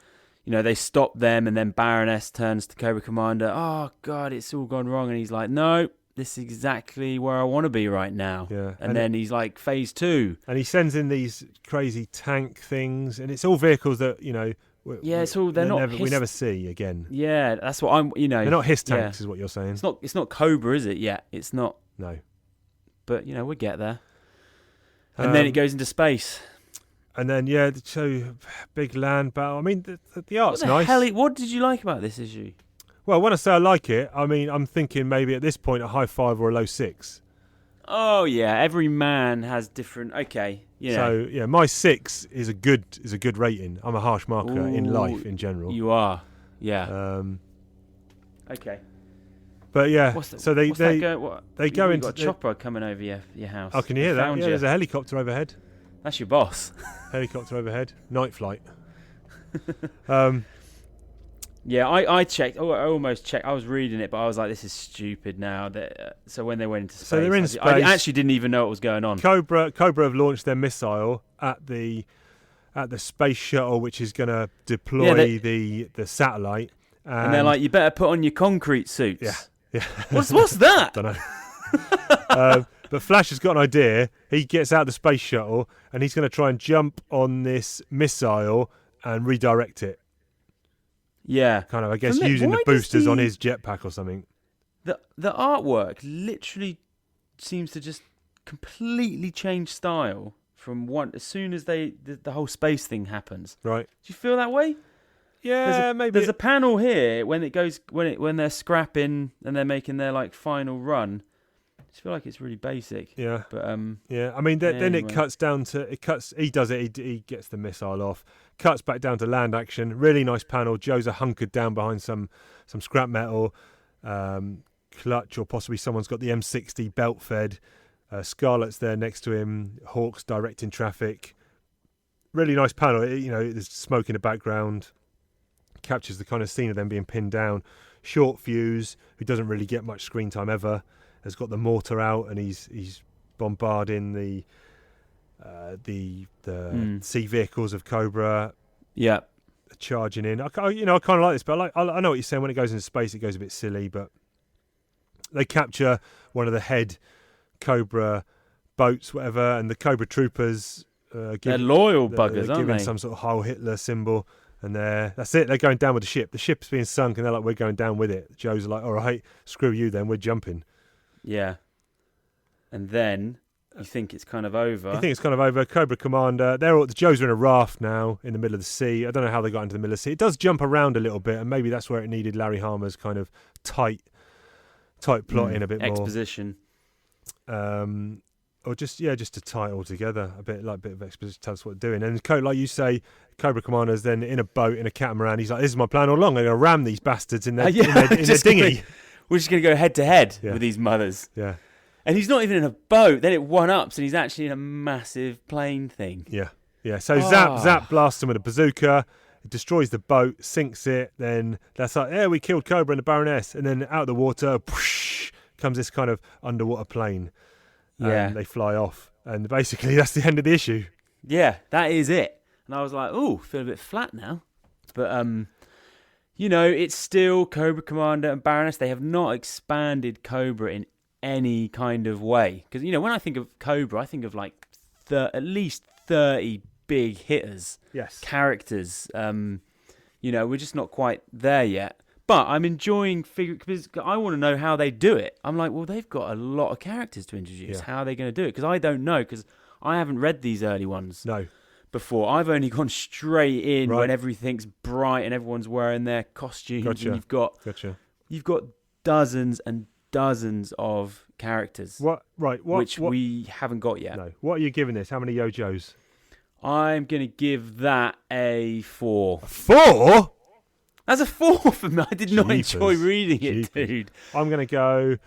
they stop them and then Baroness turns to Cobra Commander, oh, God, it's all gone wrong. And he's like, no, this is exactly where I want to be right now. Yeah. And then he's like, phase 2. And he sends in these crazy tank things, and it's all vehicles that, we never see again. Yeah, that's what I'm, They're not his tanks, is what you're saying. It's not Cobra, is it? Yeah, it's not. No. But, we'll get there. And then it goes into space. And then, so big land battle. I mean, the art's nice. What did you like about this issue? Well, when I say I like it, I mean, I'm thinking maybe at this point a high 5 or a low 6. Oh, yeah. Every man has different... Okay. So, my 6 is a good rating. I'm a harsh marker in life in general. You are. Yeah. Okay. But yeah, they go into a chopper coming over your house. Oh, can you hear that? Yeah, there's a helicopter overhead. That's your boss. Helicopter overhead, night flight. Yeah, I checked. Oh, I almost checked. I was reading it, but I was like, "This is stupid." Now so when they went into space, so they're in space. I actually didn't even know what was going on. Cobra have launched their missile at the space shuttle, which is going to deploy the satellite. And they're like, "You better put on your concrete suits." Yeah. What's that? Don't know. But Flash has got an idea. He gets out the space shuttle and he's going to try and jump on this missile and redirect it. Yeah. Kind of, I guess, using the boosters on his jetpack or something. The artwork literally seems to just completely change style from as soon as the whole space thing happens. Right. Do you feel that way? Yeah, maybe. There's a panel here when they're scrapping and they're making their like final run. I just feel like it's really basic. Yeah. But yeah, I mean, then it cuts down to He does it. He gets the missile off. Cuts back down to land action. Really nice panel. Joe's are hunkered down behind some scrap metal. Clutch, or possibly someone's got the M60 belt fed. Scarlet's there next to him. Hawk's directing traffic. Really nice panel. There's smoke in the background. Captures the kind of scene of them being pinned down. Short Fuse, who doesn't really get much screen time ever, has got the mortar out and he's bombarding the sea vehicles of Cobra. Yeah, charging in. I kind of like this, but I know what you're saying. When it goes into space, it goes a bit silly. But they capture one of the head Cobra boats, whatever, and the Cobra troopers. They're loyal buggers, aren't giving they? some sort of Heil Hitler symbol. And that's it. They're going down with the ship. The ship's being sunk, and they're like, "We're going down with it." Joe's like, "All right, screw you, then. We're jumping." Yeah. And then you think it's kind of over. You think it's kind of over. Cobra Commander. The Joes are in a raft now in the middle of the sea. I don't know how they got into the middle of the sea. It does jump around a little bit, and maybe that's where it needed Larry Hama's kind of tight plot in a bit more exposition. or just to tie it all together a bit of exposition, tell us what they're doing. And like you say, Cobra Commander's then in a boat in a catamaran. He's like, "This is my plan all along. I'm going to ram these bastards in their dinghy. We're just going to go head to head with these mothers." Yeah. And he's not even in a boat. Then it one-ups, and he's actually in a massive plane thing. Yeah, yeah. So Zap blasts him with a bazooka. It destroys the boat, sinks it. Then that's like, we killed Cobra and the Baroness. And then out of the water, whoosh, comes this kind of underwater plane. Yeah. And they fly off. And basically, that's the end of the issue. Yeah, that is it. And I was like, feel a bit flat now. But, it's still Cobra Commander and Baroness. They have not expanded Cobra in any kind of way, because when I think of Cobra, I think of like at least 30 big hitters, characters. We're just not quite there yet. But I'm enjoying because I want to know how they do it. I'm like, well, they've got a lot of characters to introduce. How are they going to do it? Because I don't know, because I haven't read these early ones before. I've only gone straight in when everything's bright and everyone's wearing their costumes. Gotcha. And you've got dozens and dozens of characters. Which we haven't got yet. No. What are you giving this? How many Yojos? I'm going to give that a 4. 4? That's a 4 for me. I did not enjoy reading it, dude. I'm going to go.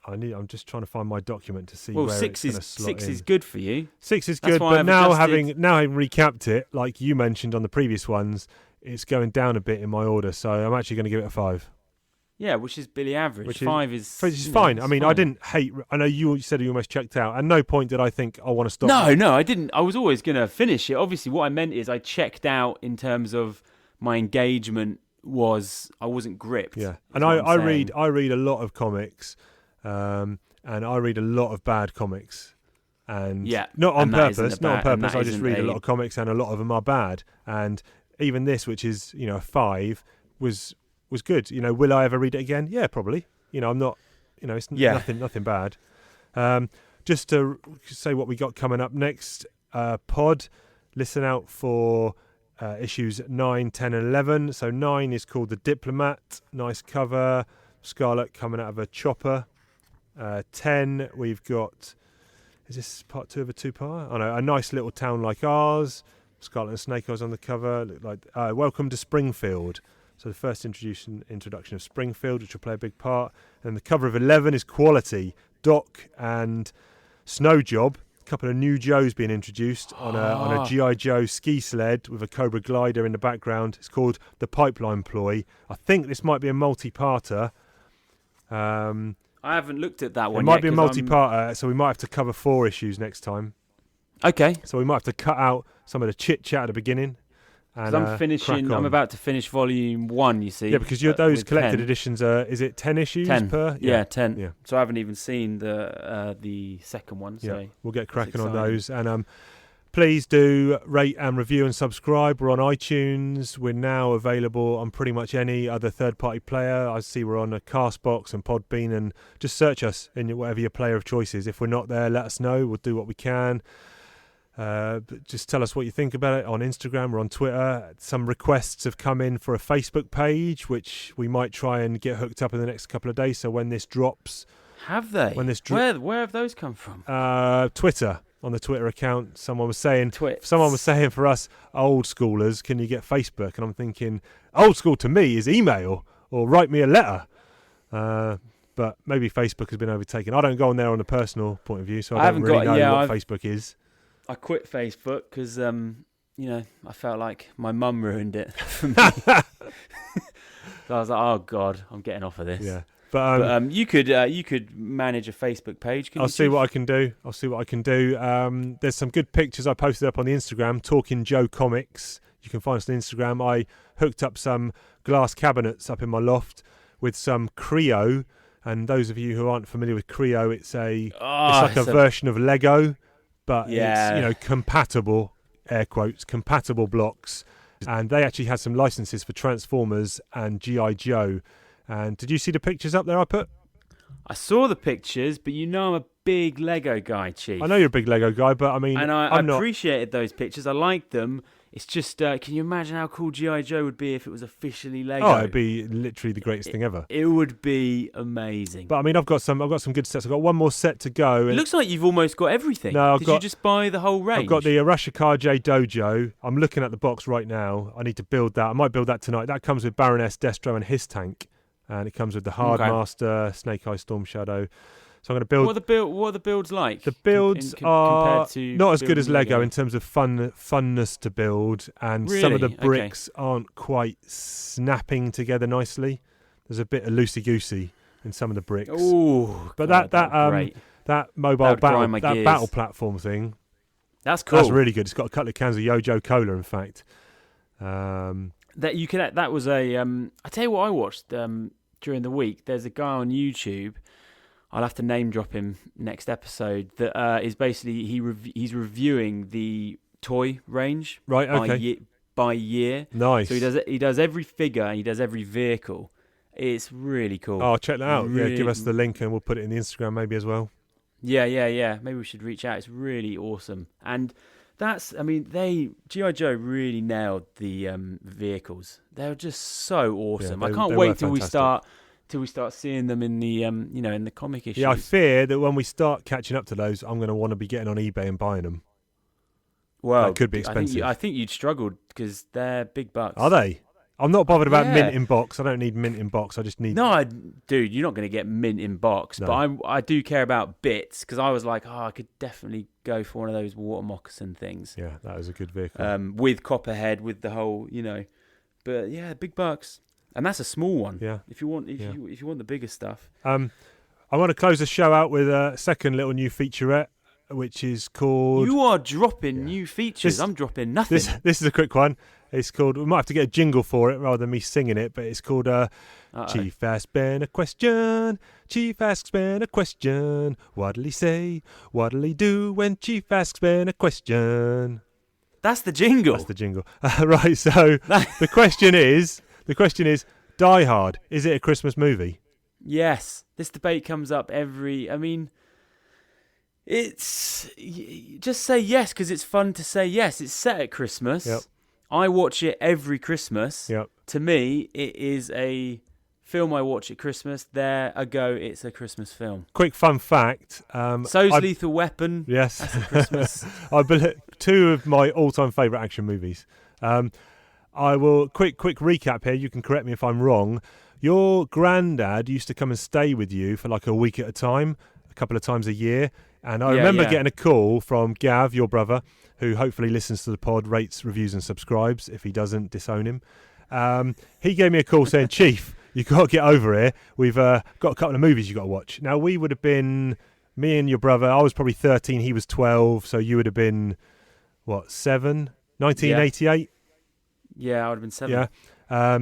I'm just trying to find my document to see where it's going to slot in. 6 is good for you. 6 is good, but now having recapped it, like you mentioned on the previous ones, it's going down a bit in my order, so I'm actually going to give it a 5. Yeah, which is Billy average. 5 is fine. I mean, fine. I didn't hate. I know you said you almost checked out. At no point did I think I want to stop. No, I didn't. I was always going to finish it. Obviously, what I meant is I checked out in terms of my engagement. I wasn't gripped. Yeah, and I read a lot of comics, and I read a lot of bad comics. And not on purpose. I just read a lot of comics, and a lot of them are bad. And even this, which is a 5, was good. Will I ever read it again? Yeah, probably. I'm not. It's nothing bad. Just to say what we got coming up next pod. Listen out for issues 9, 10, and 11. So 9 is called The Diplomat. Nice cover. Scarlet coming out of a chopper. 10, we've got. Is this part 2 of a 2-part? Oh no, A Nice Little Town Like Ours. Scarlet and Snake Eyes on the cover. Look like Welcome to Springfield. So the first introduction of Springfield, which will play a big part. And the cover of 11 is Quality. Doc and Snow Job. A couple of new Joes being introduced on a G.I. Joe ski sled with a Cobra glider in the background. It's called The Pipeline Ploy. I think this might be a multi-parter. I haven't looked at that one yet. It might be a multi-parter, so we might have to cover 4 issues next time. Okay. So we might have to cut out some of the chit-chat at the beginning. Because I'm about to finish volume 1, you see. Yeah, because those collected editions are, is it 10 issues 10 per? Yeah, 10. Yeah. So I haven't even seen the second one. So yeah, we'll get cracking on those. And please do rate and review and subscribe. We're on iTunes. We're now available on pretty much any other third-party player. I see we're on a Castbox and Podbean, and just search us in whatever your player of choice is. If we're not there, let us know. We'll do what we can. Just tell us what you think about it on Instagram or on Twitter. Some requests have come in for a Facebook page, which we might try and get hooked up in the next couple of days. So when this drops, have they? Where have those come from? Twitter, on the Twitter account. Someone was saying for us old schoolers, can you get Facebook? And I'm thinking, old school to me is email or write me a letter. But maybe Facebook has been overtaken. I don't go on there on a personal point of view, so I don't really know what Facebook is. I quit Facebook because, I felt like my mum ruined it for me. So I was like, oh God, I'm getting off of this. Yeah, but you could manage a Facebook page. I'll see what I can do. There's some good pictures I posted up on the Instagram, Talking Joe Comics. You can find us on Instagram. I hooked up some glass cabinets up in my loft with some Creo. And those of you who aren't familiar with Creo, it's like a version of Lego. But it's compatible, air quotes, compatible blocks. And they actually had some licenses for Transformers and G.I. Joe. And did you see the pictures up there I put? I saw the pictures, but I'm a big Lego guy, Chief. I know you're a big Lego guy, but I mean... And I appreciated those pictures. I liked them. It's just, can you imagine how cool G.I. Joe would be if it was officially Lego? Oh, it'd be literally the greatest thing ever. It would be amazing. But I mean, I've got some good sets. I've got one more set to go. It looks like you've almost got everything. No, Did you just buy the whole range? I've got the Arashikar J Dojo. I'm looking at the box right now. I need to build that. I might build that tonight. That comes with Baroness Destro and his tank, and it comes with the Hardmaster, Snake Eye Storm Shadow. So I'm going to build. What are the builds like? The builds are compared to not as good as Lego in terms of funness to build, and some of the bricks aren't quite snapping together nicely. There's a bit of loosey goosey in some of the bricks. Ooh, but God, that mobile battle platform thing, that's cool. That's really good. It's got a couple of cans of Yojo Cola, in fact. That was a. I tell you what, I watched during the week. There's a guy on YouTube. I'll have to name drop him next episode. That is basically he's reviewing the toy range, right? Okay. By year. Nice. So he does every figure. He does every vehicle. It's really cool. Oh, check that out. Really, give us the link and we'll put it in the Instagram maybe as well. Yeah. Maybe we should reach out. It's really awesome. And G.I. Joe really nailed the vehicles. They're just so awesome. I can't wait till we start seeing them in the in the comic issues. Yeah, I fear that when we start catching up to those, I'm going to want to be getting on eBay and buying them. Well, that could be expensive. I think you'd struggle because they're big bucks. Are they? I'm not bothered about mint in box. I don't need mint in box. I just need... No, dude, you're not going to get mint in box. No. But I do care about bits because I was like, I could definitely go for one of those water moccasin things. Yeah, that is a good vehicle. With Copperhead, with the whole, But yeah, big bucks. And that's a small one. Yeah. If you want the bigger stuff. I want to close the show out with a second little new featurette, which is called... You are dropping new features. I'm dropping nothing. This is a quick one. It's called... We might have to get a jingle for it rather than me singing it, but it's called Chief Asks Ben a Question. Chief asks Ben a question. What'll he say? What'll he do when Chief asks Ben a question? That's the jingle. That's the jingle. Right, so the question is, Die Hard, is it a Christmas movie? Yes. This debate comes up it's... Just say yes because it's fun to say yes. It's set at Christmas. Yep. I watch it every Christmas. Yep. To me, it is a film I watch at Christmas. It's a Christmas film. Quick fun fact. So's Lethal Weapon. Yes. That's at Christmas. I believe 2 of my all-time favourite action movies. I will... Quick recap here. You can correct me if I'm wrong. Your granddad used to come and stay with you for like a week at a time, a couple of times a year. And I remember getting a call from Gav, your brother, who hopefully listens to the pod, rates, reviews and subscribes. If he doesn't, disown him. He gave me a call saying, Chief, you've got to get over here. We've got a couple of movies you've got to watch. Now, we would have been, me and your brother, I was probably 13, he was 12, so you would have been, 7? 1988? Yeah, I would have been 7. Yeah.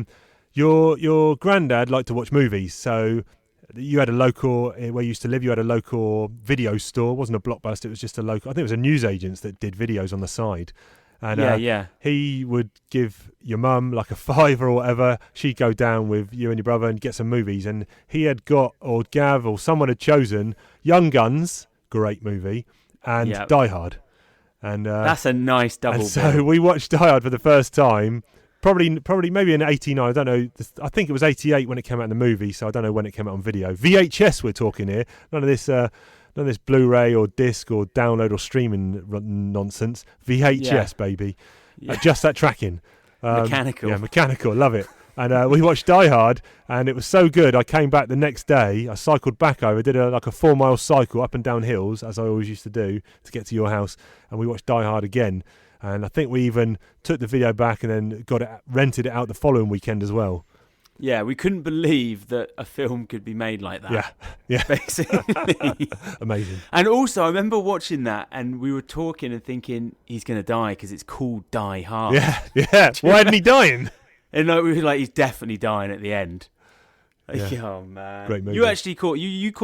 Your granddad liked to watch movies, so... You had a local, where you used to live, you had a local video store. It wasn't a Blockbuster, it was just a local, I think it was a newsagents that did videos on the side. And he would give your mum like a $5 or whatever. She'd go down with you and your brother and get some movies. And he had got, or Gav or someone had chosen Young Guns, great movie, and Die Hard. And that's a nice double bill. So we watched Die Hard for the first time. Probably maybe in 89, I don't know. I think it was 88 when it came out in the movie, so I don't know when it came out on video. VHS we're talking here. None of this Blu-ray or disc or download or streaming nonsense. VHS, baby. Just that tracking. Mechanical. Yeah, mechanical. Love it. And we watched Die Hard, and it was so good. I came back the next day. I cycled back over, did a 4-mile cycle up and down hills, as I always used to do, to get to your house. And we watched Die Hard again. And I think we even took the video back and then rented it out the following weekend as well. Yeah, we couldn't believe that a film could be made like that. Yeah. Basically. Amazing. And also, I remember watching that and we were talking and thinking, he's going to die because it's called Die Hard. Yeah. Why isn't he dying? And we were like, he's definitely dying at the end. Yeah. Oh man, great movie. You actually caught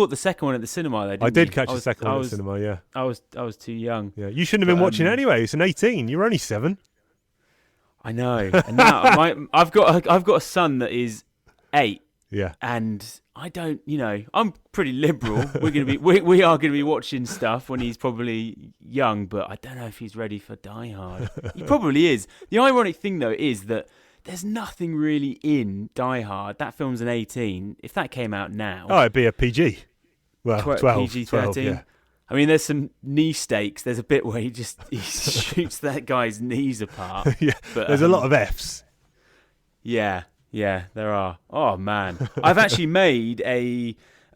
the second one at the cinema though, didn't you? I did catch the second one at the cinema. Yeah, I was too young. Yeah, you shouldn't have been watching it anyway. It's an 18. You were only 7. I know. And now I've got a son that is 8, Yeah. And I don't, I'm pretty liberal. We are gonna be watching stuff when he's probably young, but I don't know if he's ready for Die Hard. He probably is. The ironic thing though is that there's nothing really in Die Hard. That film's an 18. If that came out now, it'd be a PG. Well, 12. PG-13. 12, yeah. I mean, there's some knee stakes. There's a bit where he shoots that guy's knees apart. Yeah, but, there's a lot of Fs. Yeah, there are. Oh man, I've actually made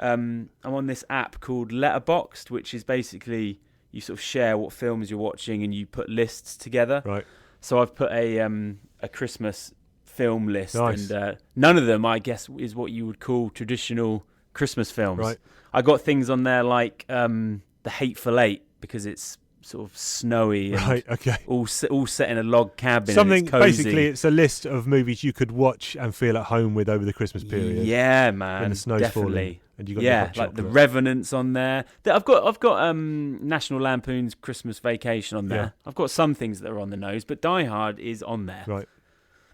I'm on this app called Letterboxd, which is basically you sort of share what films you're watching and you put lists together. Right. So I've put a Christmas film list, Nice. and none of them, I guess, is what you would call traditional Christmas films. Right. I got things on there like The Hateful Eight, because it's sort of snowy and Right, okay. all set in a log cabin. Something, and it's cozy. basically, it's a list of movies you could watch and feel at home with over the Christmas period. Yeah, man. When the snow's definitely. falling. And you got your hot like The chocolate. Revenant's on there. I've got National Lampoon's Christmas Vacation on there. Yeah. I've got some things that are on the nose, but Die Hard is on there. Right.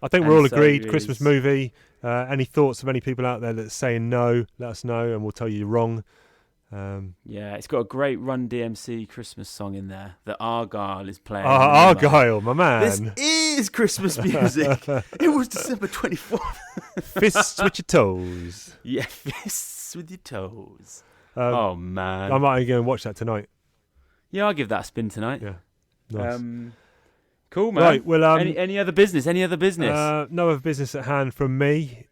I think we're all agreed. Christmas movie. Any thoughts of any people out there that's saying no, let us know and we'll tell you you're wrong. Yeah, it's got a great Run DMC Christmas song in there that Argyle is playing. Argyle, my man. This is Christmas music. It was December 24th. Fists with your toes. Yeah, fists with your toes. Oh, man. I might go and watch that tonight. Yeah, I'll give that a spin tonight. Yeah. Nice. Cool, man. Right, well, any other business? Any other business? No other business at hand from me.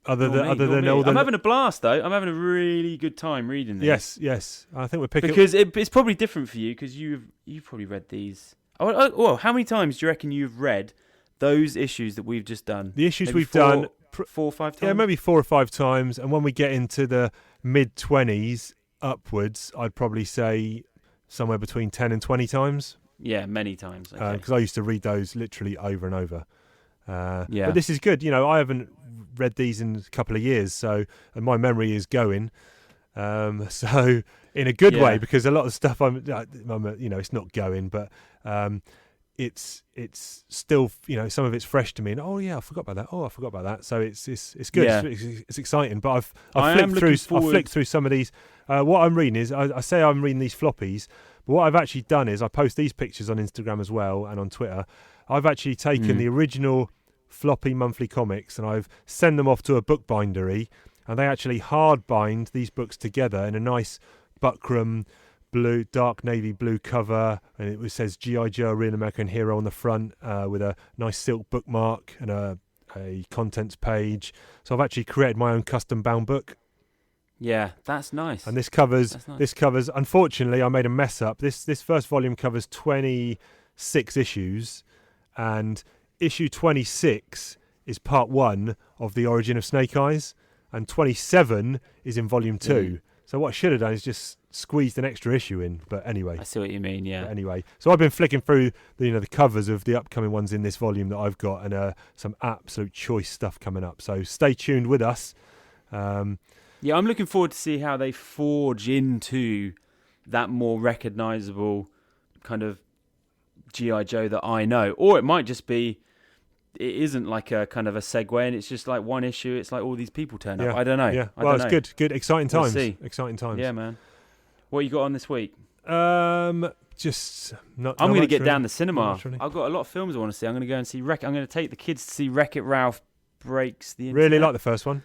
Other than all the... I'm having a blast though. I'm having a really good time reading these. Yes. I think we're picking because it's probably different for you because you've probably read these. Oh, how many times do you reckon you've read those issues that we've just done? The issues maybe we've done 4 or 5 times. Yeah, maybe 4 or 5 times. And when we get into the mid-20s upwards, I'd probably say somewhere between 10 and 20 times. Yeah, many times. Because I used to read those literally over and over. Yeah. But this is good. I haven't read these in a couple of years, and my memory is going. So in a good way, because a lot of stuff it's not going, but it's still, some of it's fresh to me. And I forgot about that. So it's good. Yeah. It's exciting. But I've flicked through some of these. What I'm reading is I say I'm reading these floppies, but what I've actually done is I post these pictures on Instagram as well and on Twitter. I've actually taken the original floppy monthly comics and I've sent them off to a bookbindery, and they actually hard bind these books together in a nice buckram blue, dark navy blue cover, and it says G.I. Joe, Real American Hero on the front, with a nice silk bookmark and a contents page. So I've actually created my own custom bound book. Yeah, that's nice. And this covers unfortunately I made a mess up. This first volume covers 26 issues, and issue 26 is part 1 of The Origin of Snake Eyes, and 27 is in volume 2. So what I should have done is just squeezed an extra issue in. But anyway, I see what you mean. Yeah. But anyway, so I've been flicking through the covers of the upcoming ones in this volume that I've got, and some absolute choice stuff coming up. So stay tuned with us. Yeah, I'm looking forward to see how they forge into that more recognisable kind of G.I. Joe that I know. Or it might just be, it isn't like a kind of a segue and it's just like one issue, it's like all these people turn up. I don't know. Yeah, well, it's good. Exciting times. We'll see. Exciting times. Yeah, man. What you got on this week? Just not. I'm going to get really. down the cinema. Really. I've got a lot of films I want to see. I'm going to go and see I'm going to take the kids to see Wreck-It Ralph Breaks the Internet. Really like the first one.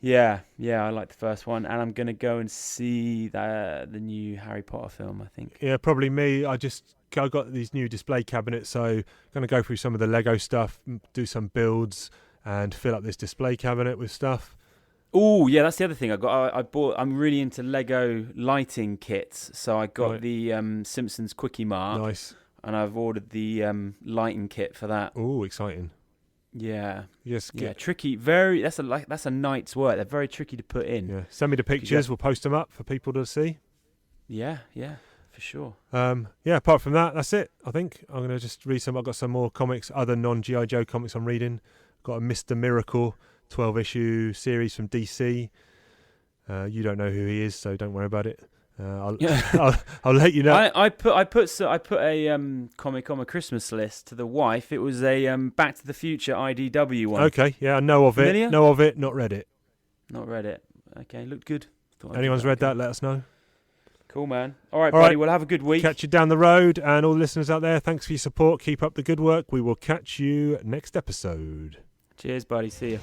Yeah, I like the first one, and I'm going to go and see the new Harry Potter film, I think. Yeah, probably me. I got these new display cabinets, so I'm going to go through some of the Lego stuff, do some builds, and fill up this display cabinet with stuff. Oh, yeah, that's the other thing I got. I'm really into Lego lighting kits, so I got the Simpsons Quickie Mart. Nice. And I've ordered the lighting kit for that. Oh, exciting. Yeah. Yes. Yeah. Tricky. That's a night's work. They're very tricky to put in. Yeah. Send me the pictures. We'll post them up for people to see. Yeah. For sure. Apart from that, that's it. I think I'm gonna just read some. I've got some more comics, other non-G.I. Joe comics I'm reading. Got a Mr. Miracle 12-issue series from DC. You don't know who he is, so don't worry about it. I'll let you know. I put a comic on my Christmas list to the wife. It was a Back to the Future IDW one. Okay, yeah, I know of Familiar? it. Know of it, not read it. Not read it. Okay, looked good. Anyone's read that, let us know. Cool, man. All right, buddy. We'll have a good week. Catch you down the road, and all the listeners out there, thanks for your support. Keep up the good work. We will catch you next episode. Cheers, buddy. See you.